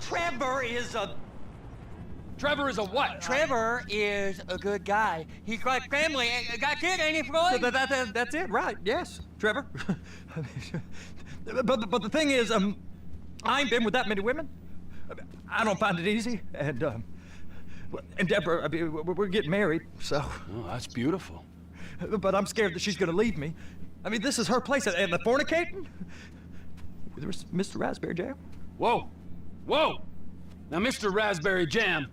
Trevor is a... Trevor is a what? Trevor is a good guy. He's got family. Got a kid, ain't he, Floyd? That's it, right? Yes, Trevor. but the thing is, I ain't been with that many women. I don't find it easy, and Deborah, I mean, we're getting married, so. Oh, that's beautiful. But I'm scared that she's gonna leave me. I mean, this is her place, and the fornicating with Mr. Raspberry Jam. Whoa, whoa! Now, Mr. Raspberry Jam,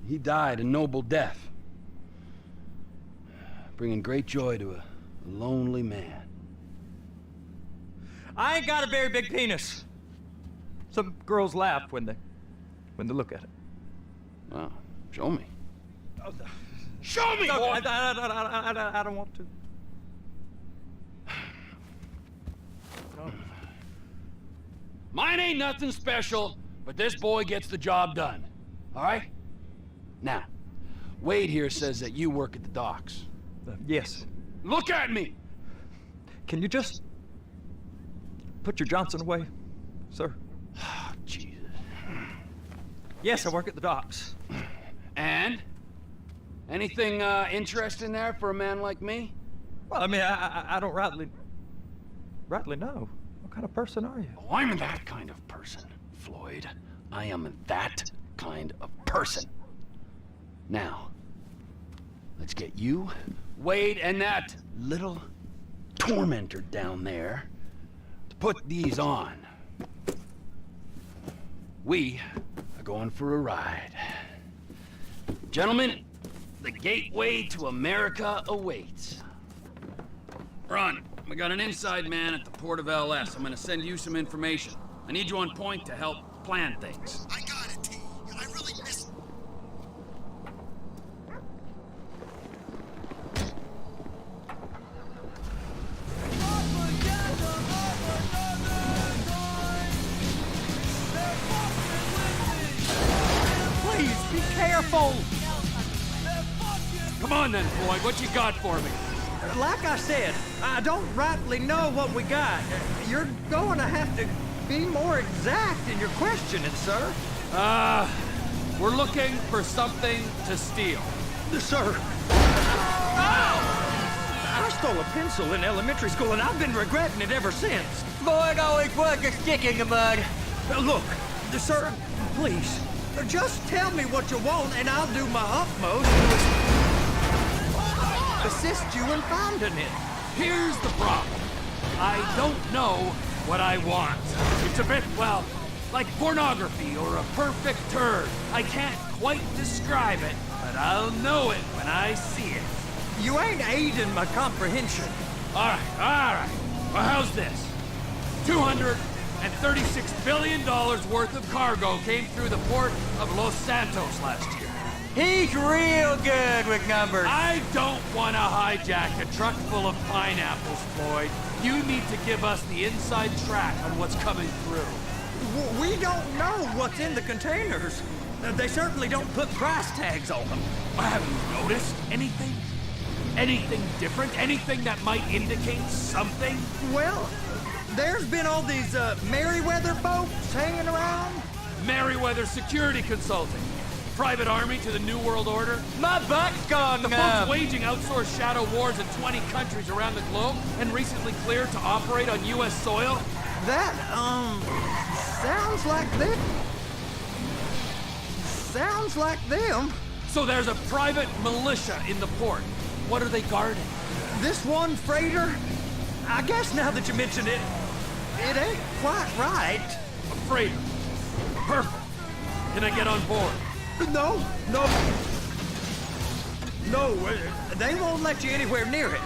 he died a noble death, bringing great joy to a lonely man. I ain't got a very big penis. Some girls laugh when they look at it. Wow, show me. Oh, Show me, no, boy! I don't want to. No. Mine ain't nothing special, but this boy gets the job done. All right? Now, Wade here says that you work at the docks. Yes. Look at me! Can you just put your Johnson away, sir? Oh, Jesus. Yes, I work at the docks. And? Anything interesting there for a man like me? Well, I mean, I don't rightly know. What kind of person are you? Oh, I'm that kind of person, Floyd. I am that kind of person. Now, let's get you, Wade, and that little tormentor down there to put these on. We are going for a ride. Gentlemen, the gateway to America awaits. Ron, we got an inside man at the port of LS. I'm gonna send you some information. I need you on point to help plan things. I got it, T. I really miss... Please, be careful! Come on then, Floyd, what you got for me? Like I said, I don't rightly know what we got. You're going to have to be more exact in your questioning, sir. We're looking for something to steal. Sir. I stole a pencil in elementary school, and I've been regretting it ever since. Floyd always puts a stick in the mud. Look, sir, please, just tell me what you want, and I'll do my utmost to assist you in finding it. Here's the problem. I don't know what I want. It's a bit, well, like pornography or a perfect turd. I can't quite describe it, but I'll know it when I see it. You ain't aiding my comprehension. All right. Well, how's this? $236 billion worth of cargo came through the port of Los Santos last year. He's real good with numbers. I don't want to hijack a truck full of pineapples, Floyd. You need to give us the inside track on what's coming through. We don't know what's in the containers. They certainly don't put price tags on them. Have you noticed anything? Anything different? Anything that might indicate something? Well, there's been all these Merryweather folks hanging around. Merryweather Security Consulting. Private army to the New World Order. My butt's gone The numb. folks waging outsourced shadow wars in 20 countries around the globe and recently cleared to operate on U.S. soil. That, sounds like them. Sounds like them. So there's a private militia in the port. What are they guarding? This one freighter, I guess now that you mention it, it ain't quite right. A freighter. Perfect. Can I get on board? No, they won't let you anywhere near it.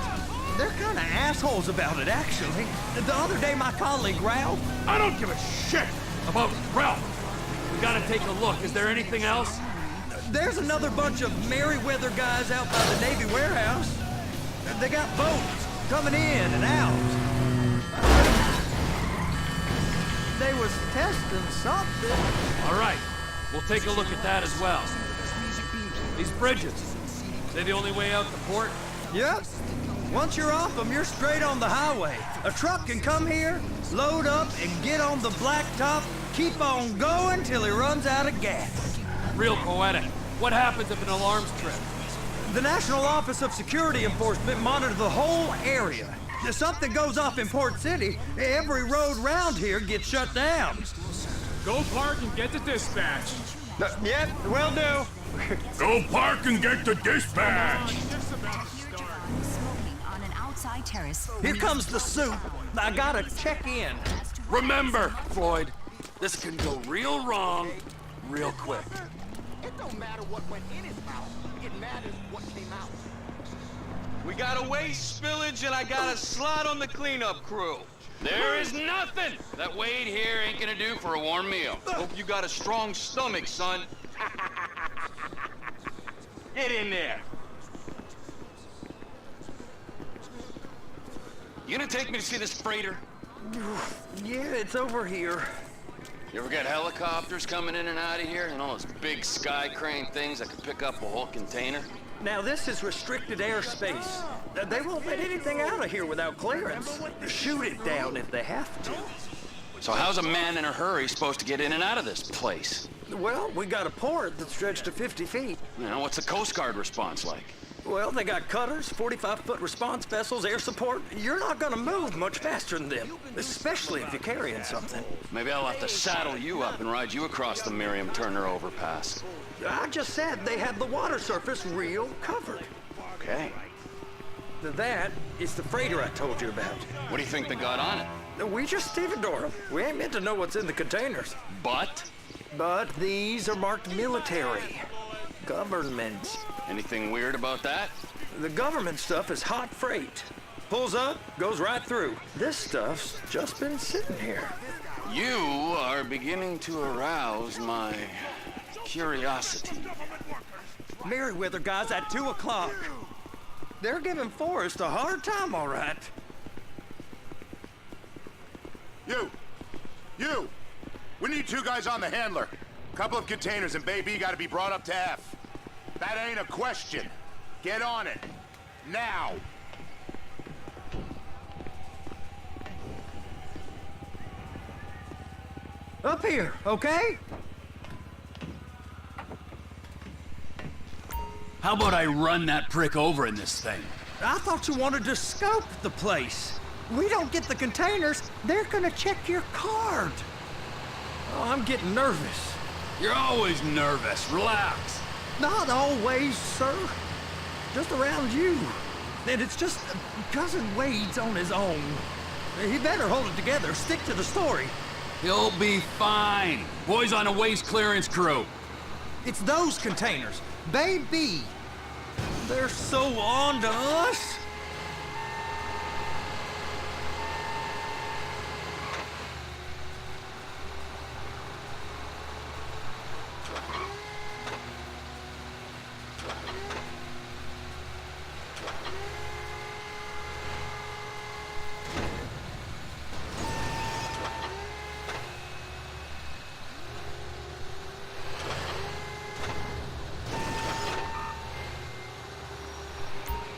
They're kind of assholes about it, actually. The other day, my colleague, Ralph... I don't give a shit about Ralph. We gotta take a look. Is there anything else? There's another bunch of Merryweather guys out by the Navy warehouse. They got boats coming in and out. They was testing something. All right. We'll take a look at that as well. These bridges, they the only way out the port? Yep. Once you're off them, you're straight on the highway. A truck can come here, load up, and get on the blacktop keep on going till he runs out of gas. Real poetic. What happens if an alarm's tripped? The National Office of Security Enforcement monitors the whole area. If something goes off in Port City, every road round here gets shut down. Go park and get the dispatch. Yep, will do. Go park and get the dispatch. Smoking on an outside terrace. Here comes the soup. I gotta check in. Remember, Floyd, this can go real wrong real quick. It don't matter what went in his mouth. It matters what came out. We got a waste spillage and I got a slot on the cleanup crew. There is nothing that Wade here ain't gonna do for a warm meal. Hope you got a strong stomach, son. Get in there. You gonna take me to see this freighter? Yeah, it's over here. You ever get helicopters coming in and out of here? You know, those big sky crane things that could pick up a whole container? Now, this is restricted airspace. They won't let anything out of here without clearance. Shoot it down if they have to. So how's a man in a hurry supposed to get in and out of this place? Well, we got a port that's stretched to 50 feet. You know, what's the Coast Guard response like? Well, they got cutters, 45-foot response vessels, air support. You're not gonna move much faster than them, especially if you're carrying something. Maybe I'll have to saddle you up and ride you across the Miriam Turner overpass. I just said they had the water surface real covered. Okay. That is the freighter I told you about. What do you think they got on it? We just stevedore them. We ain't meant to know what's in the containers. But? But these are marked military. Government. Anything weird about that? The government stuff is hot freight. Pulls up, goes right through. This stuff's just been sitting here. You are beginning to arouse my curiosity. Merriweather guys at 2 o'clock. They're giving Forrest a hard time, all right. You! We need 2 guys on the handler. Couple of containers and Bay B gotta be brought up to F. That ain't a question. Get on it. Now! Up here, okay? How about I run that prick over in this thing? I thought you wanted to scope the place. We don't get the containers, they're gonna check your card. Oh, I'm getting nervous. You're always nervous. Relax. Not always, sir. Just around you. And it's just Cousin Wade's on his own. He better hold it together, stick to the story. He'll be fine. Boys on a waste clearance crew. It's those containers. Baby. They're so on to us.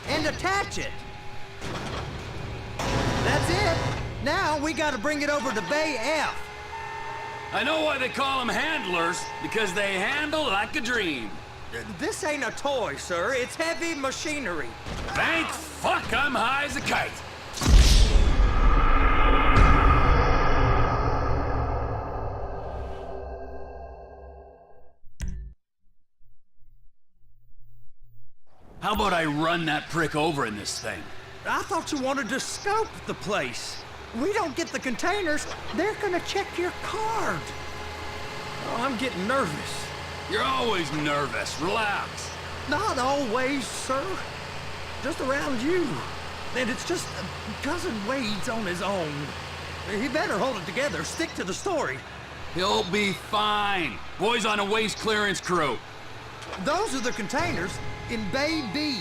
And attach it. That's it. Now we gotta bring it over to Bay F. I know why they call them handlers, because they handle like a dream. This ain't a toy, sir. It's heavy machinery. Thank fuck I'm high as a kite. How about I run that prick over in this thing? I thought you wanted to scope the place. We don't get the containers, they're gonna check your card. Oh, I'm getting nervous. You're always nervous. Relax. Not always, sir. Just around you. And it's just Cousin Wade's on his own. He better hold it together, stick to the story. He'll be fine. Boys on a waste clearance crew. Those are the containers in Bay B.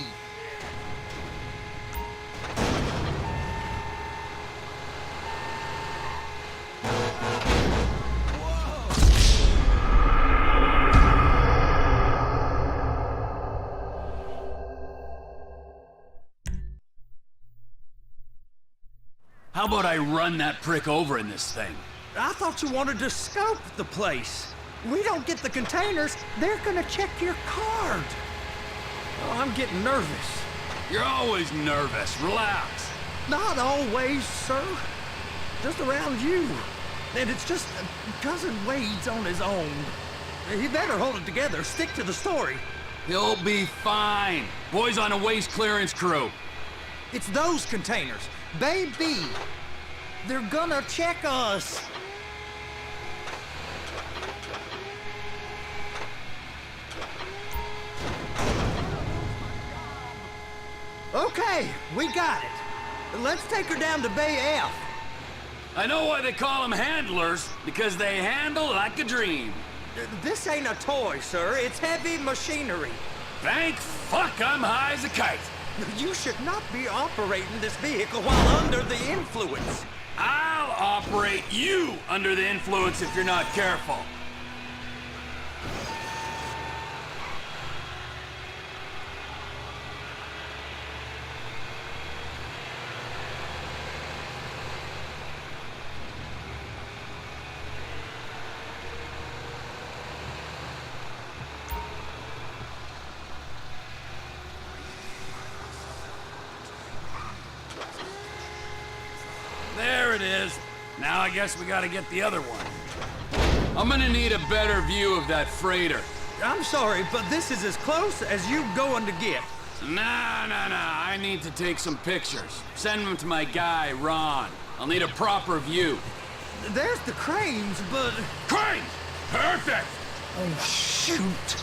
How about I run that prick over in this thing? I thought you wanted to scope the place. We don't get the containers, they're gonna check your card. Oh, I'm getting nervous. You're always nervous. Relax. Not always, sir. Just around you. And it's just Cousin Wade's on his own. He better hold it together, stick to the story. He'll be fine. Boy's on a waste clearance crew. It's those containers. Baby, they're gonna check us. Okay, we got it. Let's take her down to Bay F. I know why they call them handlers, because they handle like a dream. This ain't a toy, sir. It's heavy machinery. Thank fuck I'm high as a kite. You should not be operating this vehicle while under the influence. I'll operate you under the influence if you're not careful. There it is. Now I guess we gotta get the other one. I'm gonna need a better view of that freighter. I'm sorry, but this is as close as you going to get. Nah. I need to take some pictures. Send them to my guy, Ron. I'll need a proper view. There's the cranes, but... Cranes! Perfect! Oh, shoot.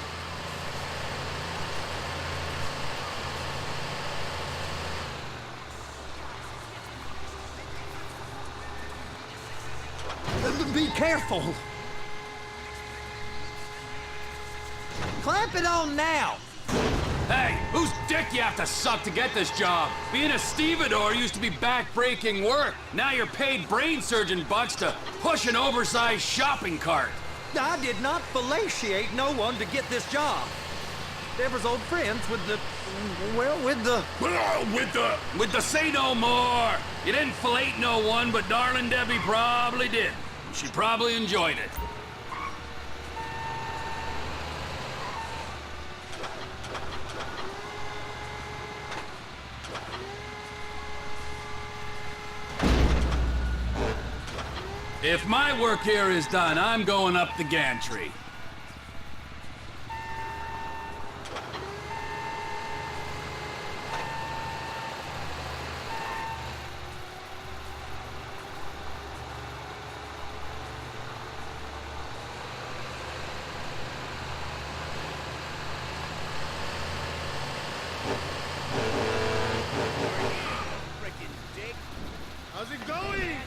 Be careful. Clamp it on now. Hey, whose dick you have to suck to get this job? Being a stevedore used to be back-breaking work. Now you're paid brain surgeon bucks to push an oversized shopping cart. I did not fellatiate no one to get this job. Deborah's old friends with the... well, with the... With the say no more. You didn't fillet no one, but darling Debbie probably did. She probably enjoyed it. If my work here is done, I'm going up the gantry. How's it going?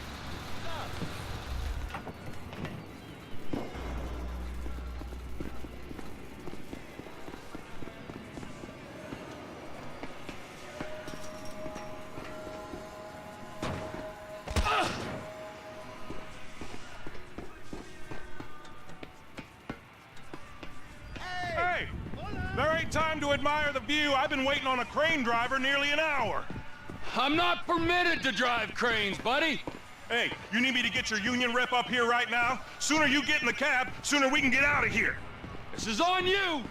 Hey! There ain't time to admire the view. I've been waiting on a crane driver nearly an hour. I'm not permitted to drive cranes, buddy. Hey, you need me to get your union rep up here right now? Sooner you get in the cab, sooner we can get out of here. This is on you.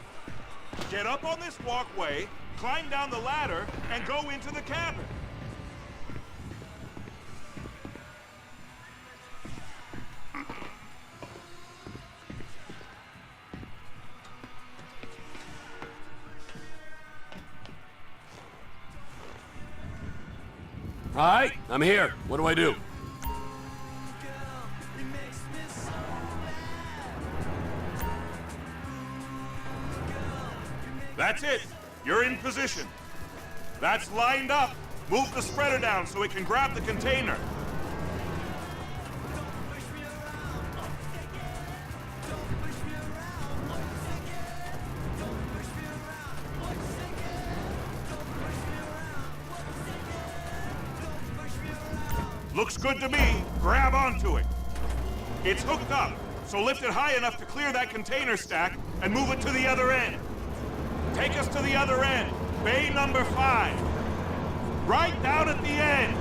Get up on this walkway, climb down the ladder, and go into the cabin. All right, I'm here. What do I do? That's it. You're in position. That's lined up. Move the spreader down so it can grab the container. Looks good to me. Grab onto it. It's hooked up, so lift it high enough to clear that container stack and move it to the other end. Take us to the other end. Bay number 5. Right down at the end.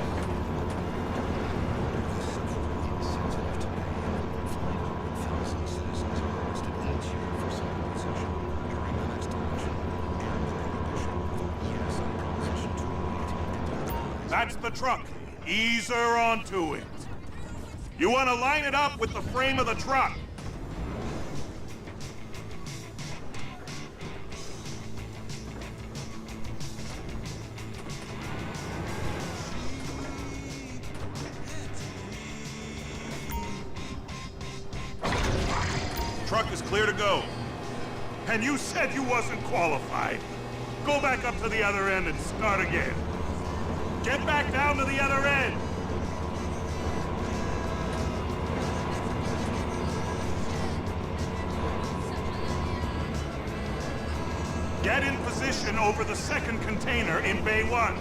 That's the truck. Ease her onto it. You want to line it up with the frame of the truck. Truck is clear to go. And you said you wasn't qualified. Go back up to the other end and start again. Get back down to the other end. Get in position over the second container in Bay 1.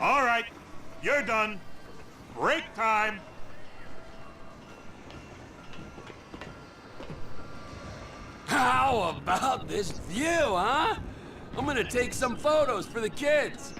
All right, you're done. Break time. How about this view, huh? I'm gonna take some photos for the kids.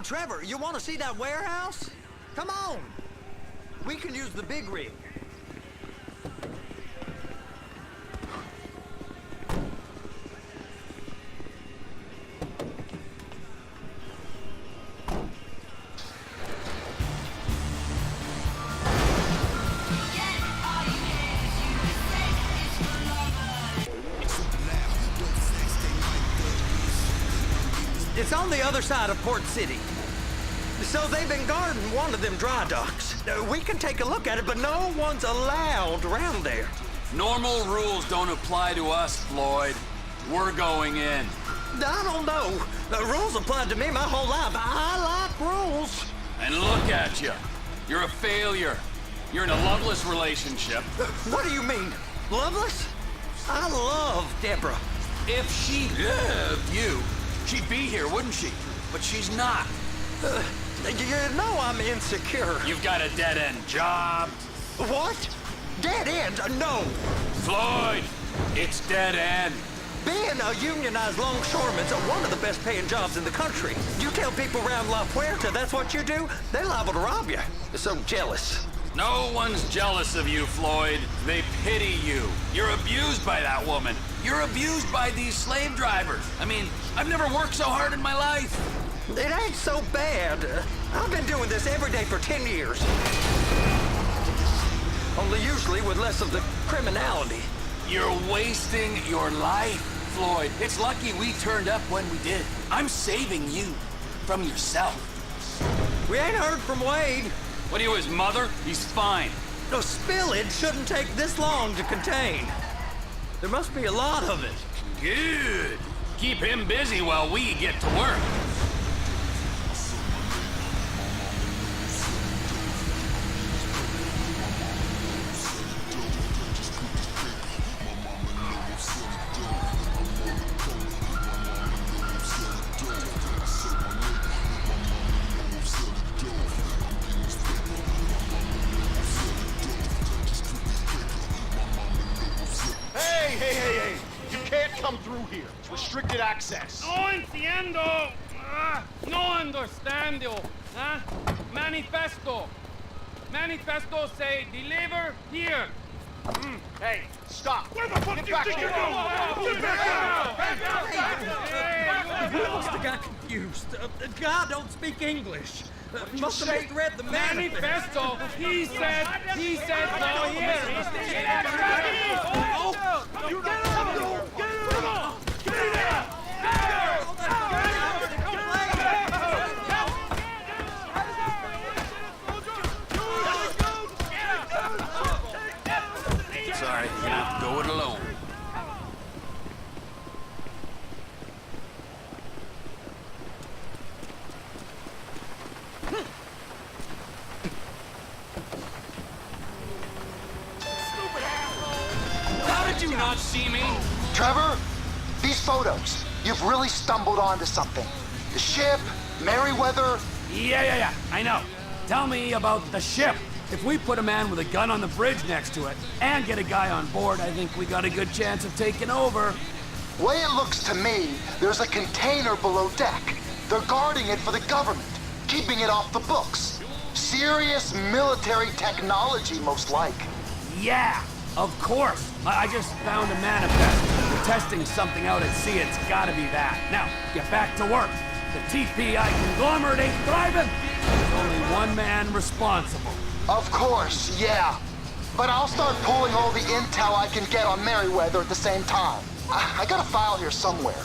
Trevor, you want to see that warehouse? Come on. We can use the big rig. It's on the other side of Port City. So they've been guarding one of them dry docks. We can take a look at it, but no one's allowed around there. Normal rules don't apply to us, Floyd. We're going in. I don't know. The rules applied to me my whole life. I like rules. And look at you. You're a failure. You're in a loveless relationship. What do you mean? Loveless? I love Deborah. If she loved you, she'd be here, wouldn't she? But she's not. You know I'm insecure. You've got a dead-end job. What? Dead end? No. Floyd, it's dead end. Being a unionized longshoreman's one of the best paying jobs in the country. You tell people around La Puerta that's what you do, they're liable to rob you. They're so jealous. No one's jealous of you, Floyd. They pity you. You're abused by that woman. You're abused by these slave drivers. I mean, I've never worked so hard in my life. It ain't so bad. I've been doing this every day for 10 years. Only usually with less of the criminality. You're wasting your life, Floyd. It's lucky we turned up when we did. I'm saving you from yourself. We ain't heard from Wade. What are you, his mother? He's fine. No, spillage shouldn't take this long to contain. There must be a lot of it. Good. Keep him busy while we get to work. Hey! You can't come through here. It's restricted access. No entiendo. No understando. Manifesto. Manifesto say deliver here. Hey, stop. Where the fuck Get you back think here. you're going? You must have got confused. God don't speak English. Must have misread the manifesto. Manifesto. He said no here. You get Sorry, you're gonna have to go it alone. How did you not see me? Trevor, these photos, you've really stumbled onto something. The ship, Merryweather. Yeah, I know. Tell me about the ship. If we put a man with a gun on the bridge next to it and get a guy on board, I think we got a good chance of taking over. Way it looks to me, there's a container below deck. They're guarding it for the government, keeping it off the books. Serious military technology, most like. Yeah, of course. I just found a manifest. We're testing something out at sea. It's gotta be that. Now, get back to work. The TPI conglomerate ain't thriving. There's only one man responsible. Of course, yeah. But I'll start pulling all the intel I can get on Merryweather at the same time. I got a file here somewhere.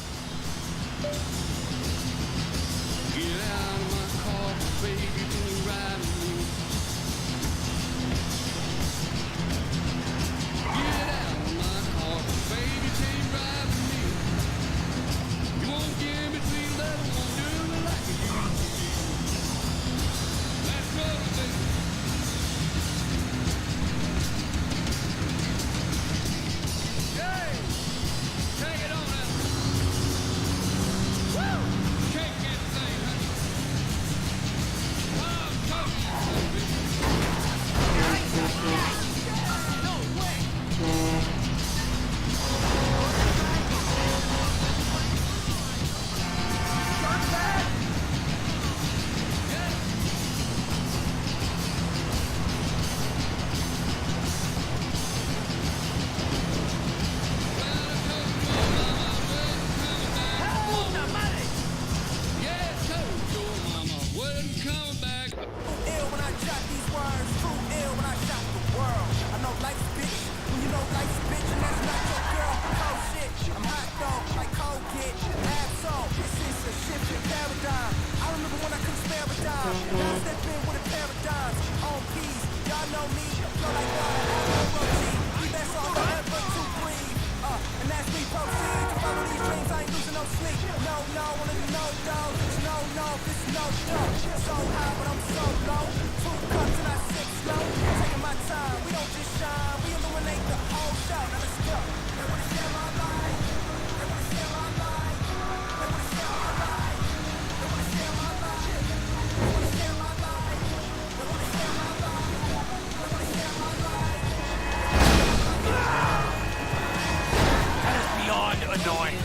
Annoying.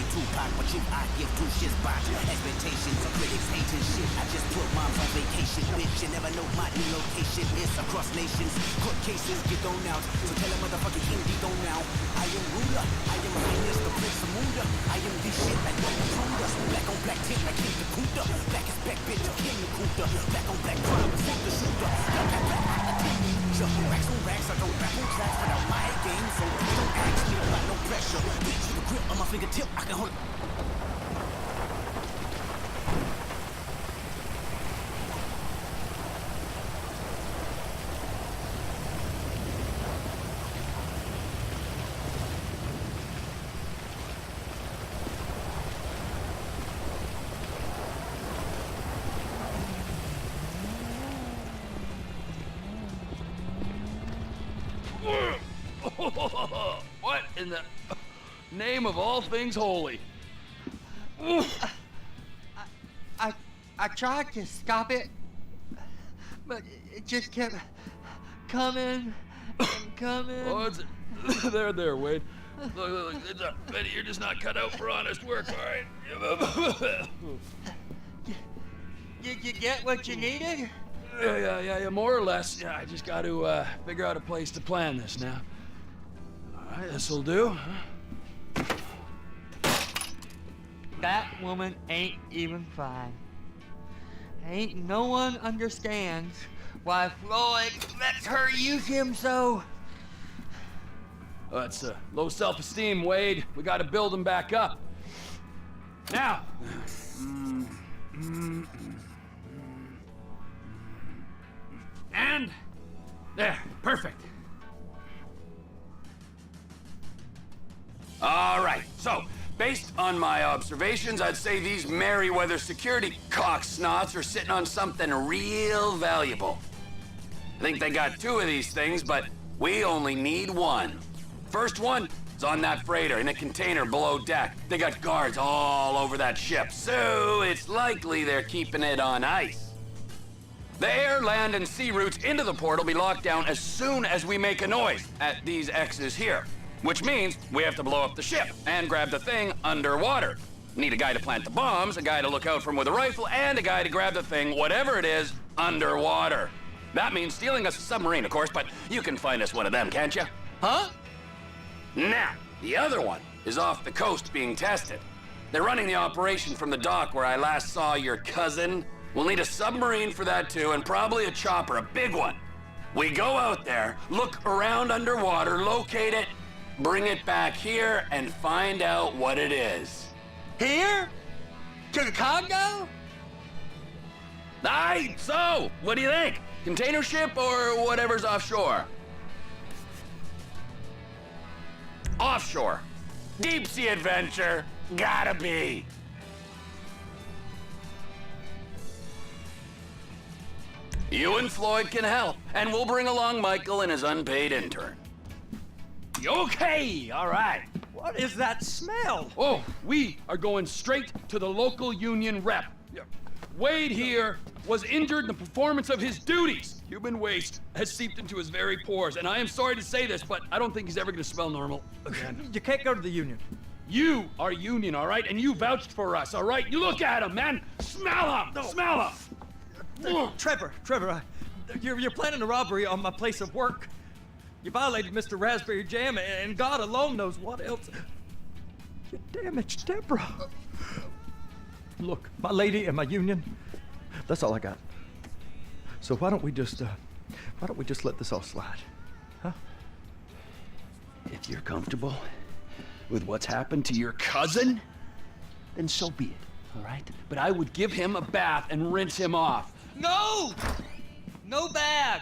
Tupac, but you I give two shits by expectations of critics hating shit. I just put moms on vacation, bitch. You never know my new location is across nations. Court cases get thrown out, so tell a motherfucking king be gone now. I am ruler, I am highness, the prince of Muda. I am this shit like no intruder. Black on black tip like King the Kunta. Black is back, bitch, I'm King the Kunta. Black on black crime, I'm the shooter. Black, racks on racks, I don't rap on tracks without my game, so don't ask me about no pressure. Bitch, the grip on my fingertip, I can hold it. What in the name of all things holy? I tried to stop it, but it just kept coming and coming. Oh, it's there, Wade. Look, it's Betty, you're just not cut out for honest work, all right? Did you get what you needed? Yeah, more or less. Yeah, I just got to figure out a place to plan this now. All right, this'll do. That woman ain't even fine. Ain't no one understands why Floyd lets her use him so. It's low self-esteem, Wade. We got to build him back up. Now. And there, perfect. All right, so based on my observations, I'd say these Merryweather security cocksnots are sitting on something real valuable. I think they got 2 of these things, but we only need 1. First one is on that freighter in a container below deck. They got guards all over that ship, so it's likely they're keeping it on ice. The air, land, and sea routes into the port will be locked down as soon as we make a noise at these X's here. Which means we have to blow up the ship and grab the thing underwater. Need a guy to plant the bombs, a guy to look out for him with a rifle, and a guy to grab the thing, whatever it is, underwater. That means stealing us a submarine, of course, but you can find us one of them, can't you? Huh? Now, the other one is off the coast being tested. They're running the operation from the dock where I last saw your cousin. We'll need a submarine for that too, and probably a chopper, a big one. We go out there, look around underwater, locate it, bring it back here, and find out what it is. Here? To the Congo? Aye, so, what do you think? Container ship or whatever's offshore? Offshore. Deep sea adventure. Gotta be. You and Floyd can help, and we'll bring along Michael and his unpaid intern. Okay, all right. What is that smell? Oh, we are going straight to the local union rep. Wade here was injured in the performance of his duties. Human waste has seeped into his very pores, and I am sorry to say this, but I don't think he's ever gonna smell normal again. You can't go to the union. You are union, all right? And you vouched for us, all right? You look at him, man. Smell him. No. Smell him. Trevor, you're planning a robbery on my place of work. You violated Mr. Raspberry Jam, and God alone knows what else. You damaged Deborah. Look, my lady and my union, that's all I got. So why don't we just let this all slide, huh? If you're comfortable with what's happened to your cousin, then so be it, all right? But I would give him a bath and rinse him off. No! No bag!